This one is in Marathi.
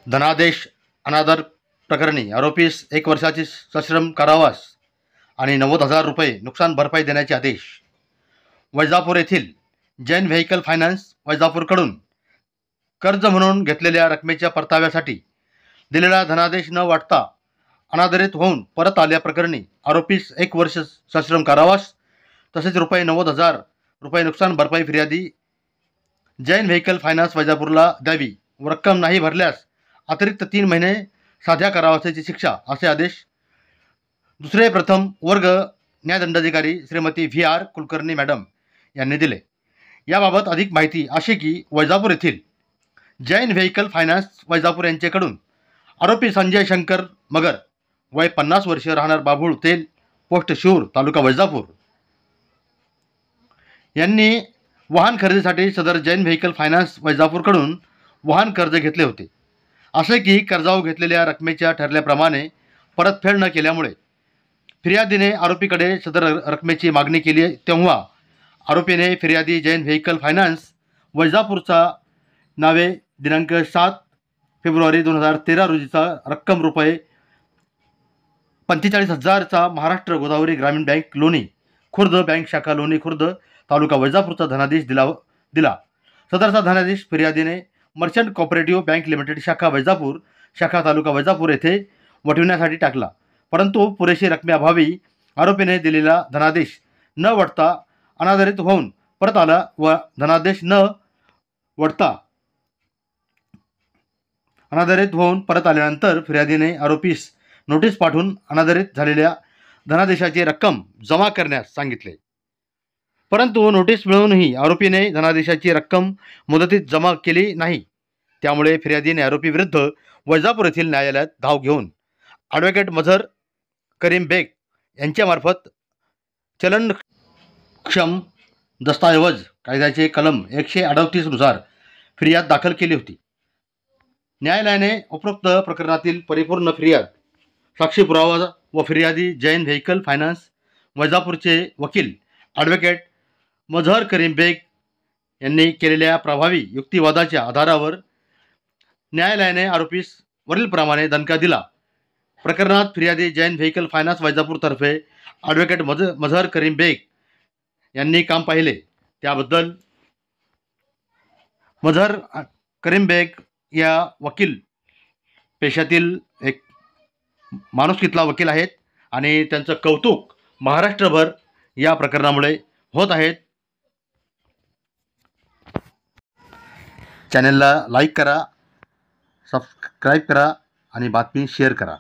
धनादेश अनादर प्रकरणी आरोपीस 1 वर्षाची सश्रम कारावास आणि 90,000 रुपये नुकसान भरपाई देण्याचे आदेश. वैजापूर येथील जैन व्हेकल फायनान्स वैजापूरकडून कर्ज म्हणून घेतलेल्या रकमेच्या परताव्यासाठी दिलेला धनादेश न वाटता अनादरित होऊन परत आल्याप्रकरणी आरोपीस 1 वर्ष सश्रम कारावास तसेच ₹90,000 नुकसान भरपाई फिर्यादी जैन व्हेकल फायनान्स वैजापूरला द्यावी व रक्कम नाही भरल्यास अतिरिक्त 3 महिने साध्या कारावासाची शिक्षा, असे आदेश दुसरे प्रथम वर्ग न्यायदंडाधिकारी श्रीमती VR कुलकर्णी मॅडम यांनी दिले. याबाबत अधिक माहिती अशी की वैजापूर येथील जैन व्हेकल फायनान्स वैजापूर यांच्याकडून आरोपी संजय शंकर मगर वय 50 वर्ष राहणार बाभूळ तेल पोस्ट शूर तालुका वैजापूर यांनी वाहन खरेदीसाठी सदर जैन व्हेकल फायनान्स वैजापूरकडून वाहन कर्ज घेतले होते. असे की कर्जाऊ घेतलेल्या रकमेच्या ठरल्याप्रमाणे परतफेड न केल्यामुळे फिर्यादीने आरोपीकडे सदर रकमेची मागणी केली. तेव्हा आरोपीने फिर्यादी जैन व्हेकल फायनान्स वैजापूरचा नावे दिनांक 7 फेब्रुवारी 2013 रोजीचा रक्कम ₹45,000चा महाराष्ट्र गोदावरी ग्रामीण बँक लोणी खुर्द बँक शाखा लोणी खुर्द तालुका वैजापूरचा धनादेश दिला. सदरचा धनादेश फिर्यादीने मर्चंट कोऑपरेटिव्ह बँक लिमिटेड शाखा वैजापूर शाखा तालुका वैजापूर येथे वटविण्यासाठी टाकला. परंतु पुरेशी रकमेअभावी आरोपीने दिलेला धनादेश न वटता अनादरित होऊन परत आला व धनादेश न वटता अनादरित होऊन परत आल्यानंतर फिर्यादीने आरोपीस नोटीस पाठवून अनादरित झालेल्या धनादेशाची रक्कम जमा करण्यास सांगितले. परंतु नोटीस मिळूनही आरोपीने धनादेशाची रक्कम मुदतीत जमा केली नाही. त्यामुळे फिर्यादीने आरोपीविरुद्ध वैजापूर येथील न्यायालयात धाव घेऊन ॲडव्होकेट मझहर करीम बेग यांच्यामार्फत चलनक्षम दस्तऐवज कायद्याचे कलम 138 नुसार फिर्याद दाखल केली होती. न्यायालयाने उपरोक्त प्रकरणातील परिपूर्ण फिर्याद, साक्षी पुरावा व फिर्यादी जैन व्हेकल फायनान्स वैजापूरचे वकील ॲडव्होकेट मझहर करीम बेग यांनी केलेल्या प्रभावी युक्तिवादाच्या आधारावर न्यायालयाने आरोपीस वरीलप्रमाणे दणका दिला. प्रकरणात फिर्यादी जैन व्हेकल फायनान्स वैजापूरतर्फे ॲडव्होकेट मझहर करीम बेग यांनी काम पाहिले त्याबद्दल मझहर करीम बेग या वकील पेशातील एक माणुसकीतला वकील आहेत आणि त्यांचं कौतुक महाराष्ट्रभर या प्रकरणामुळे होत आहेत. चॅनलला लाईक करा, सबस्क्राईब करा आणि बातमी शेअर करा.